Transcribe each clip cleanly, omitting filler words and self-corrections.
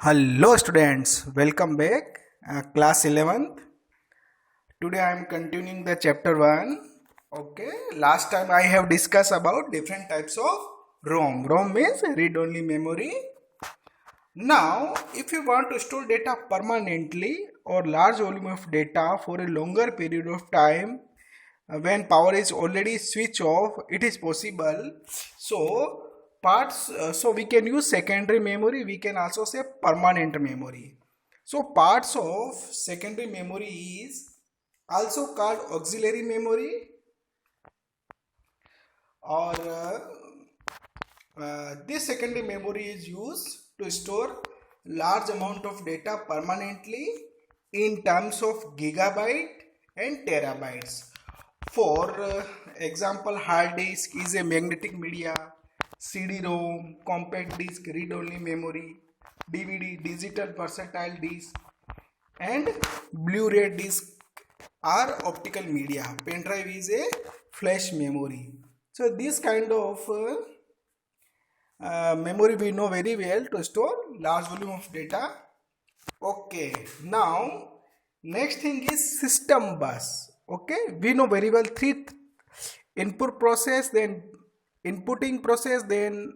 Hello students, welcome back. Class 11th. Today I am continuing the chapter 1. Okay, last time I have discussed about different types of ROM. ROM means read-only memory. Now, if you want to store data permanently or large volume of data for a longer period of time, when power is already switched off, it is possible. So we can use secondary memory, we can also say permanent memory. So parts of secondary memory is also called auxiliary memory, or this secondary memory is used to store large amount of data permanently in terms of gigabyte and terabytes. For example, hard disk is a magnetic media, CD-ROM, compact disc, read-only memory, DVD, digital versatile disc, and Blu-ray disc are optical media. Pen drive is a flash memory. So this kind of memory we know very well to store large volume of data. Okay, now next thing is system bus. Okay, we know very well three input process, then inputting process, then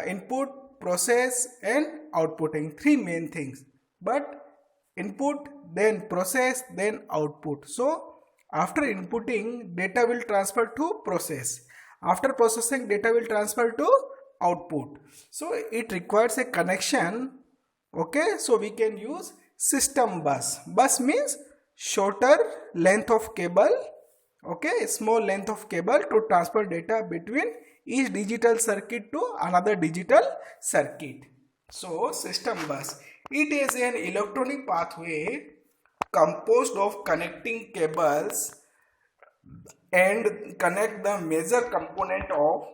input process and outputting, three main things. But input, then process, then output. So after inputting, data will transfer to process. After processing, data will transfer to output. So it requires a connection. Okay, so we can use system bus. Bus means shorter length of cable, okay, small length of cable to transfer data between each digital circuit to another digital circuit. So system bus, it is an electronic pathway composed of connecting cables and connect the major component of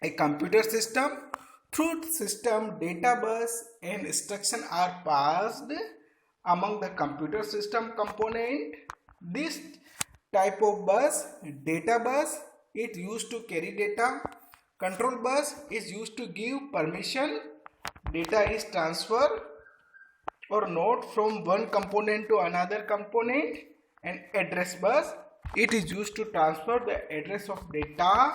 a computer system. Through system, data bus and instruction are passed among the computer system component. This type of bus, data bus, it used to carry data. Control bus is used to give permission data is transferred or not from one component to another component. And address bus, it is used to transfer the address of data.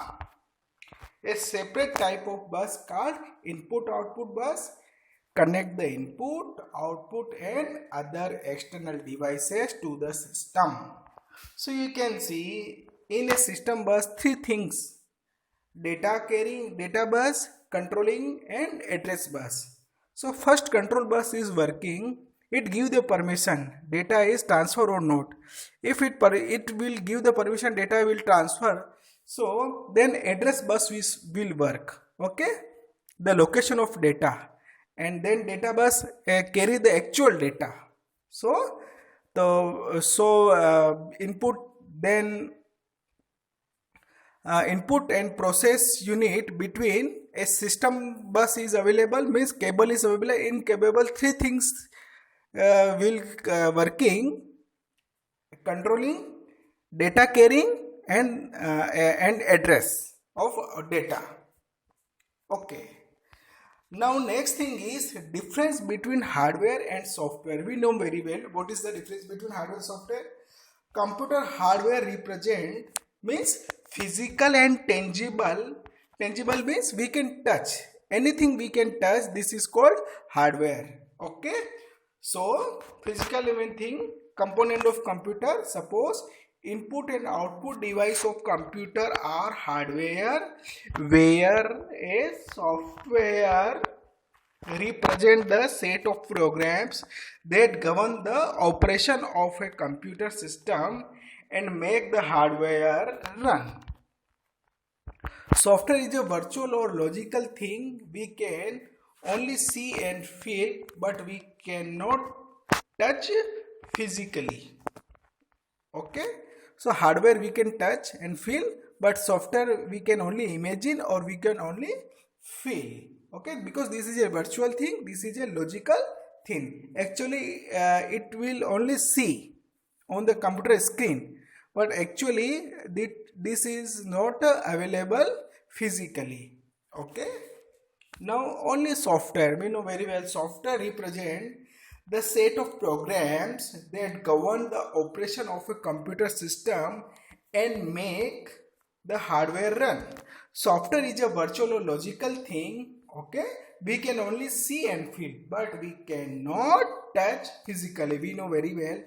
A separate type of bus called input-output bus connect the input, output and other external devices to the system. So you can see in a system bus three things: data carrying, data bus, controlling and address bus. So first control bus is working, it give the permission data is transfer or not. If it will give the permission data will transfer, so then address bus will work. Okay, the location of data, and then data bus carry the actual data. So input, then input and process unit between a system bus is available, means cable is available, in capable three things will working: controlling, data carrying and address of data. Okay, now next thing is difference between hardware and software. We know very well what is the difference between hardware and software. Computer hardware represent means physical and tangible. Tangible means we can touch, anything we can touch, this is called hardware. Okay, so physical event thing, component of computer, suppose input and output device of computer are hardware, where a software represent the set of programs that govern the operation of a computer system and make the hardware run. Software is a virtual or logical thing we can only see and feel, but we cannot touch physically. Okay, so hardware we can touch and feel, but software we can only imagine or we can only feel. Okay, because this is a virtual thing, this is a logical thing. Actually it will only see on the computer screen, but actually this is not available physically. Okay, Now only software, we know very well software represent the set of programs that govern the operation of a computer system and make the hardware run. Software is a virtual or logical thing, okay? We can only see and feel, but we cannot touch physically. We know very well.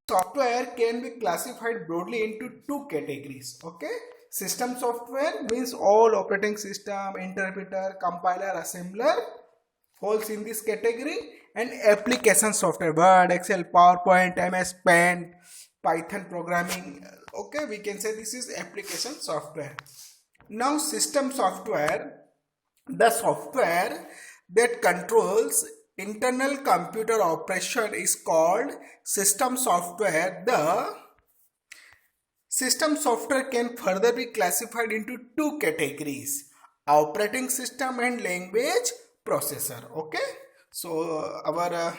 Software can be classified broadly into two categories, okay? System software means all operating system, interpreter, compiler, assembler falls in this category, and application software, Word, Excel, PowerPoint, MS Paint, Python programming, okay, we can say this is application software. Now system software, the software that controls internal computer operation is called system software. The system software can further be classified into two categories: operating system and language processor. Okay, so our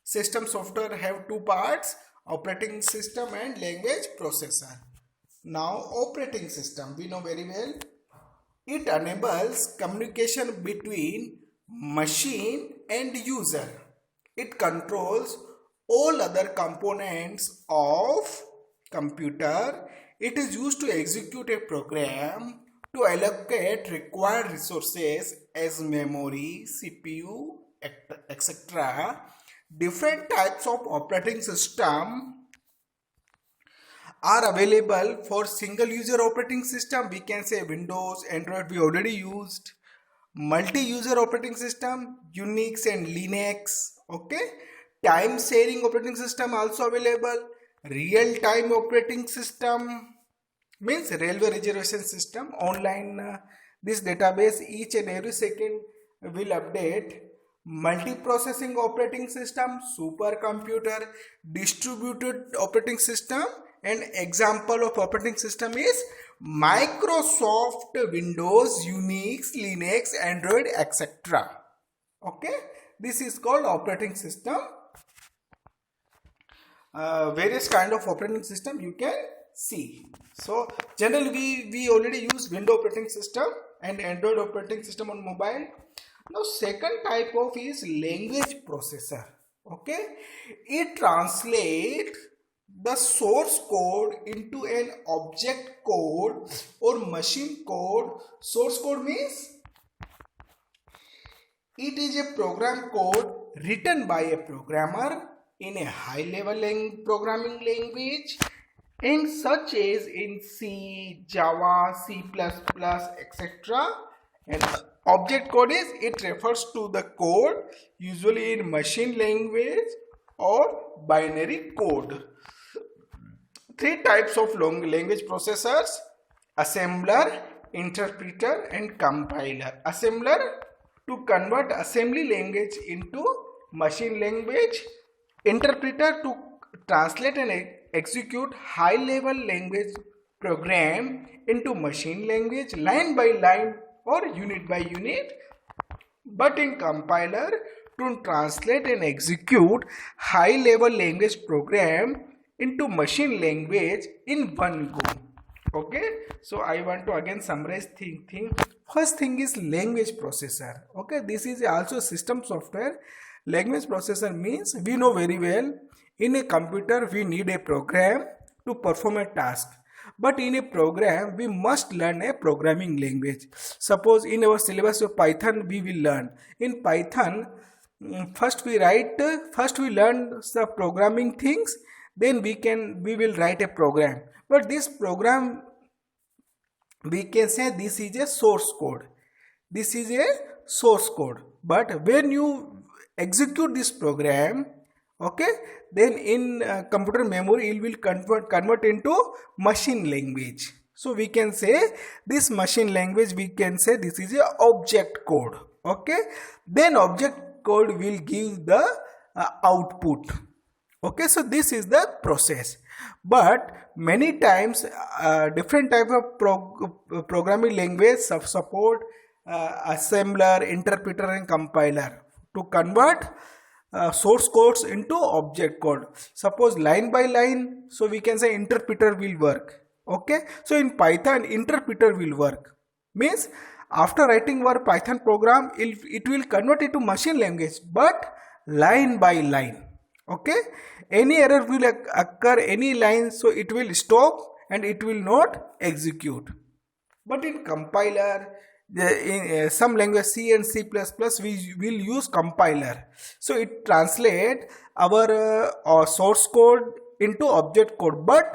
system software have two parts: operating system and language processor. Now operating system, we know very well, it enables communication between machine and user. It controls all other components of computer. It is used to execute a program, to allocate required resources as memory, CPU, etc. Different types of operating system are available for single user operating system. We can say Windows, Android we already used. Multi-user operating system, Unix and Linux. Okay, time sharing operating system also available. Real-time operating system means railway reservation system, online this database each and every second will update. Multiprocessing operating system, supercomputer, distributed operating system, and example of operating system is Microsoft, Windows, Unix, Linux, Android, etc. Okay, this is called operating system. Various kind of operating system you can see. So generally we already use Windows operating system and Android operating system on mobile. Now second type of is language processor. Okay, it translates the source code into an object code or machine code. Source code means it is a program code written by a programmer in a high level programming language, and such as in C, Java, C++, etc. And object code is, it refers to the code usually in machine language or binary code. Three types of language processors: assembler, interpreter, and compiler. Assembler, to convert assembly language into machine language. Interpreter, to translate and execute high level language program into machine language line by line or unit by unit. But in compiler, to translate and execute high level language program into machine language in one go. Okay, so I want to again summarize thing. First thing is language processor. Okay, this is also system software. Language processor means, we know very well, in a computer we need a program to perform a task, but in a program we must learn a programming language. Suppose in our syllabus of Python we will learn in Python, first we learn the programming things, then we will write a program. But this program, we can say this is a source code. This is a source code. But when you execute this program, okay, then in computer memory it will convert into machine language. So we can say this machine language, we can say this is a object code. Okay, then object code will give the output. Okay, so this is the process. But many times different type of programming language support assembler, interpreter, and compiler to convert source codes into object code. Suppose line by line, so we can say interpreter will work. Okay, so in Python interpreter will work, means After writing our Python program, it will convert it to machine language, but line by line. Okay, any error will occur any line, so it will stop and it will not execute. But in compiler, in some language C and C++, we will use compiler. So it translate our source code into object code, but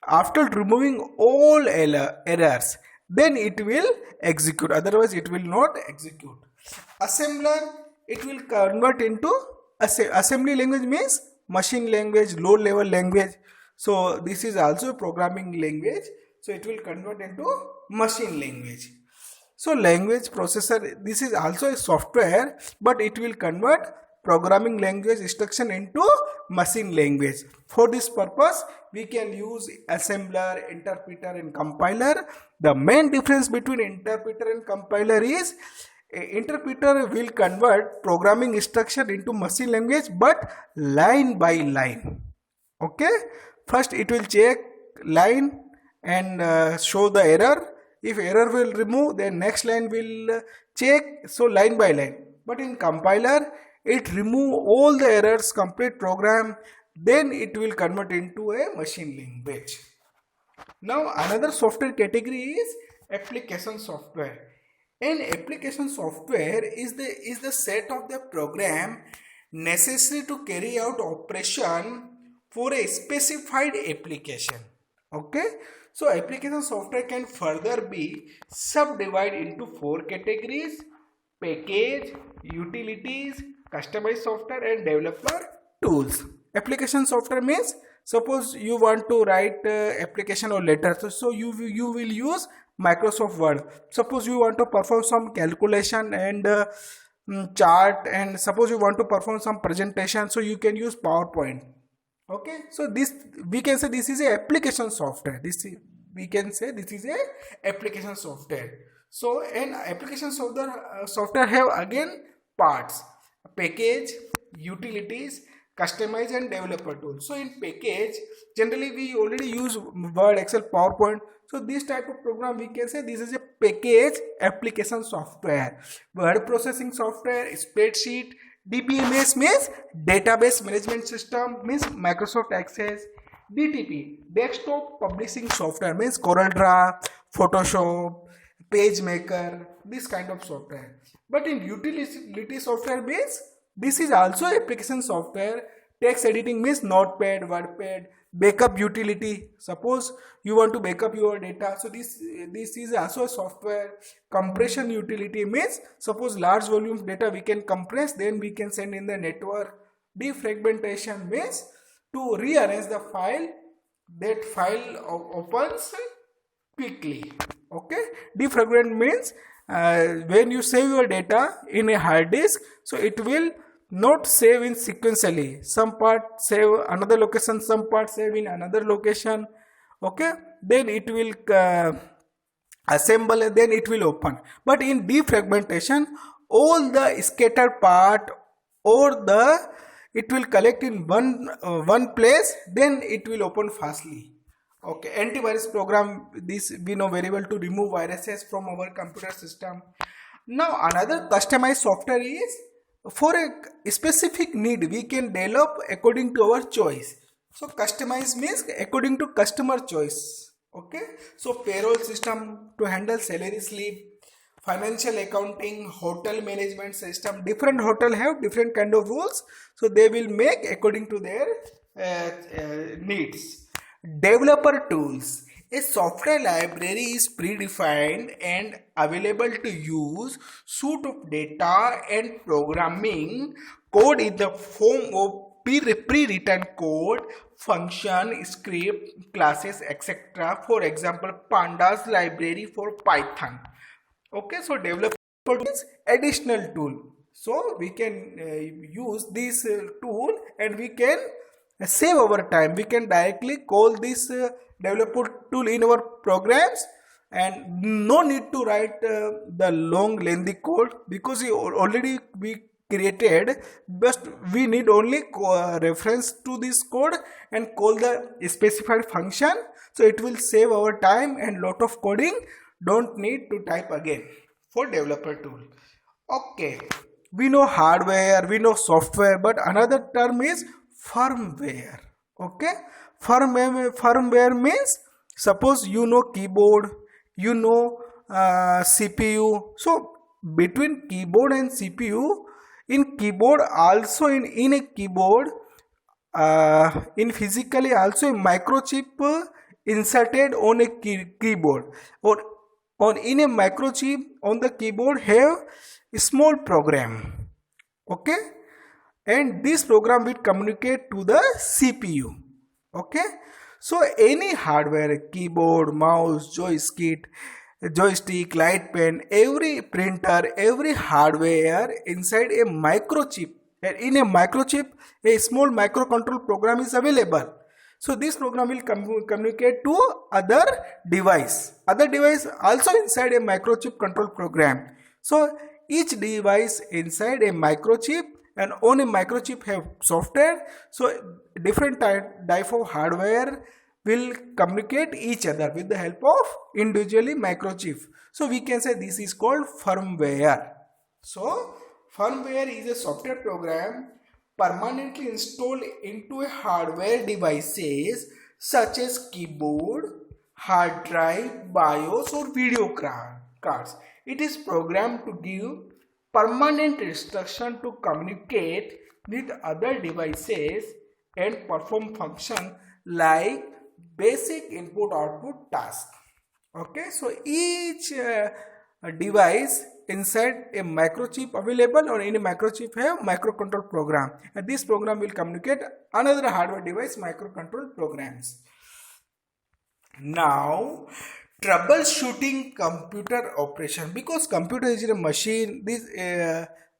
after removing all errors, then it will execute, otherwise it will not execute. Assembler, it will convert into assembly language, means machine language, low level language. So this is also a programming language, so it will convert into machine language. So language processor, this is also a software, but it will convert programming language instruction into machine language. For this purpose, we can use assembler, interpreter and compiler. The main difference between interpreter and compiler is interpreter will convert programming instruction into machine language, but line by line. Okay, first it will check line and show the error. If error will remove, then next line will check, so line by line. But in compiler, it remove all the errors, complete program, then it will convert into a machine language. Now another software category is application software. An application software is the set of the program necessary to carry out operation for a specified application. Okay, so application software can further be subdivided into 4 categories: package, utilities, customized software and developer tools. Application software means, suppose you want to write application or letter, so you will use Microsoft Word. Suppose you want to perform some calculation and chart, and suppose you want to perform some presentation, so you can use PowerPoint. Okay, so this we can say this is a application software. We can say this is a application software. So an application software have again parts: package, utilities, customize and developer tools. So in package, generally we already use Word, Excel, PowerPoint. So this type of program, we can say this is a package application software. Word processing software, spreadsheet, DBMS means database management system, means Microsoft Access. DTP, desktop publishing software, means CorelDRAW, Photoshop, PageMaker, this kind of software. But in utility software means, this is also application software. Text editing means Notepad, WordPad. Backup utility, suppose you want to back up your data, so this is also a software. Compression utility means, suppose large volume of data we can compress, then we can send in the network. Defragmentation means to rearrange the file, that file opens quickly. Okay, defragment means when you save your data in a hard disk, so it will not save in sequentially. Some part save another location, some part save in another location. Okay, then it will assemble and then it will open. But in defragmentation, all the scattered part or it will collect in one place, then it will open fastly. Okay, antivirus program, this we know very well, to remove viruses from our computer system. Now another customized software is for a specific need we can develop according to our choice. So customized means according to customer choice. Okay, so payroll system to handle salary slip, financial accounting, hotel management system. Different hotel have different kind of rules, so they will make according to their needs. Developer tools. A software library is predefined and available to use suite of data and programming code in the form of pre-written code, function, script, classes, etc. For example, Pandas library for Python. Okay, so developer is additional tool. So we can use this tool and we can save our time. We can directly call this developer tool in our programs, and no need to write the long lengthy code, because already we created, but we need only reference to this code and call the specified function. So it will save our time and lot of coding, don't need to type again. for developer tool. Okay, we know hardware, we know software, but another term is firmware. Okay, firmware means, suppose you know keyboard, you know CPU. So between keyboard and CPU, in keyboard also, in a keyboard, in physically also a microchip inserted on a keyboard, or in a microchip on the keyboard have a small program. Okay, and this program will communicate to the CPU. Okay, so any hardware, keyboard, mouse, joystick, light pen, every printer, every hardware inside a microchip, and in a microchip a small microcontrol program is available. So this program will communicate to other device also inside a microchip control program. So each device inside a microchip, and on a microchip have software. So different type of hardware will communicate each other with the help of individually microchip. So we can say this is called firmware. So firmware is a software program permanently installed into a hardware devices such as keyboard, hard drive, BIOS or video cards. It is programmed to give permanent instruction to communicate with other devices and perform function like basic input output task. Okay, so each device inside a microchip available, or in a microchip have microcontrol program, and this program will communicate another hardware device microcontrol programs. Now troubleshooting computer operation, because computer is a machine, this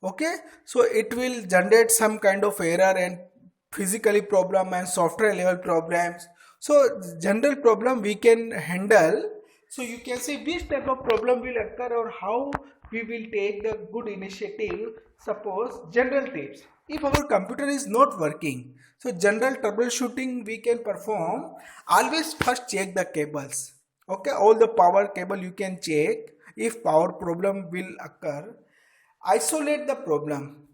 okay, so it will generate some kind of error and physically problem and software level problems. So general problem we can handle. So you can say which type of problem will occur or how we will take the good initiative. Suppose general tips, if our computer is not working, so general troubleshooting we can perform. Always first check the cables. Okay, all the power cable you can check if power problem will occur. Isolate the problem,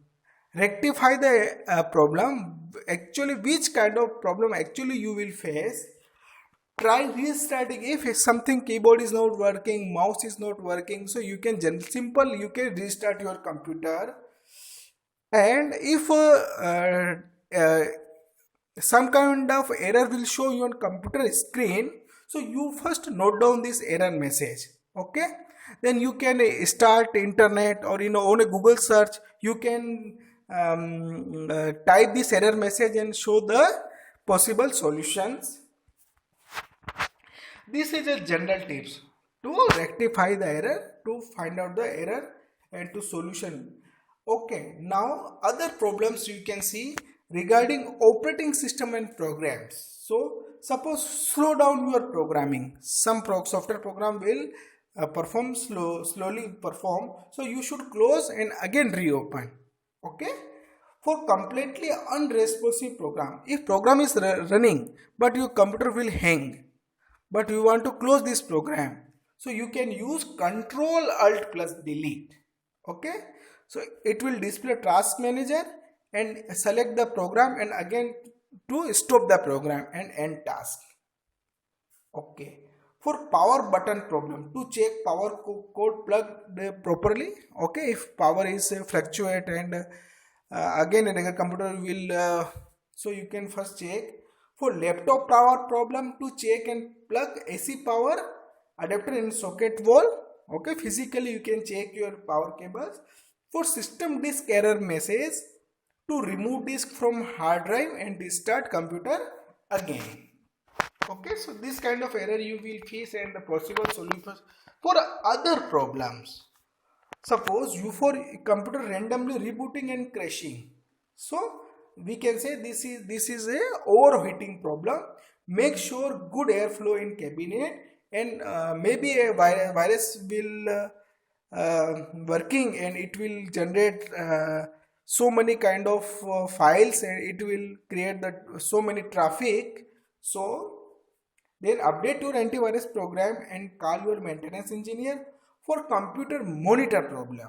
rectify the problem, actually which kind of problem actually you will face. Try restarting if something, keyboard is not working, mouse is not working, so you can you can restart your computer. And if some kind of error will show you on computer screen, so you first note down this error message. Okay, then you can start internet, or on a Google search you can type this error message and show the possible solutions. This is a general tips to rectify the error, to find out the error and to solution. Okay, now other problems you can see regarding operating system and programs. So suppose slow down your programming. Some software program will slowly perform. So you should close and again reopen. Okay. For completely unresponsive program, if program is running but your computer will hang, but you want to close this program, so you can use Control Alt plus Delete. Okay, so it will display task manager and select the program, and again to stop the program and end task. Okay, for power button problem, to check power code plugged properly. Okay, if power is fluctuate and again a computer will so you can first check. For laptop power problem, to check and plug AC power adapter in socket wall. Okay, physically you can check your power cables. For system disk error message, to remove disk from hard drive and restart computer again. Okay, so this kind of error you will face and the possible solutions. For other problems, suppose you for computer randomly rebooting and crashing, so we can say this is a overheating problem. Make sure good airflow in cabinet, and maybe a virus will working, and it will generate so many kind of files, and it will create that so many traffic. So then update your antivirus program and call your maintenance engineer for computer monitor problem,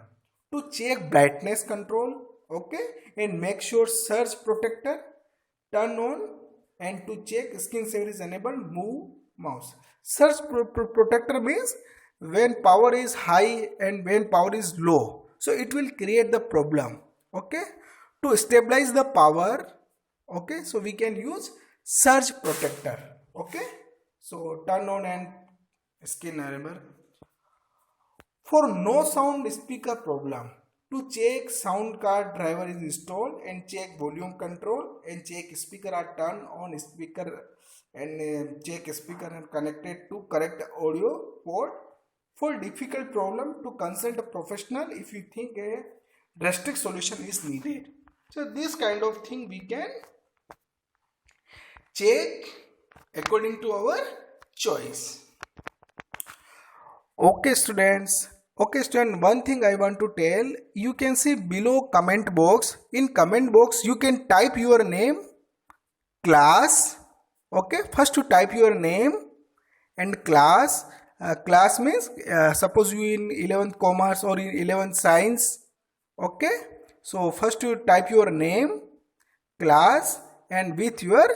to check brightness control, okay, and make sure surge protector turn on, and to check screen saver is enabled, move mouse. Surge protector means when power is high and when power is low, so it will create the problem, okay. To stabilize the power, okay, so we can use surge protector, okay. So turn on and screen enable. For no sound speaker problem, to check sound card driver is installed and check volume control and check speaker are turned on speaker and check speaker and connected to correct audio port. For difficult problem, to consult a professional if you think a drastic solution is needed. So this kind of thing we can check according to our choice. Okay students, one thing I want to tell, you can see below comment box. In comment box you can type your name, class, okay. First to type your name and class. Class means suppose you in 11th commerce or in 11th science, okay. So first you type your name, class, and with your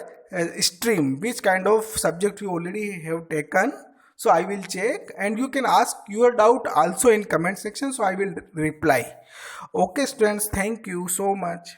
stream, which kind of subject you already have taken. So I will check, and you can ask your doubt also in comment section, so I will reply. Okay students, thank you so much.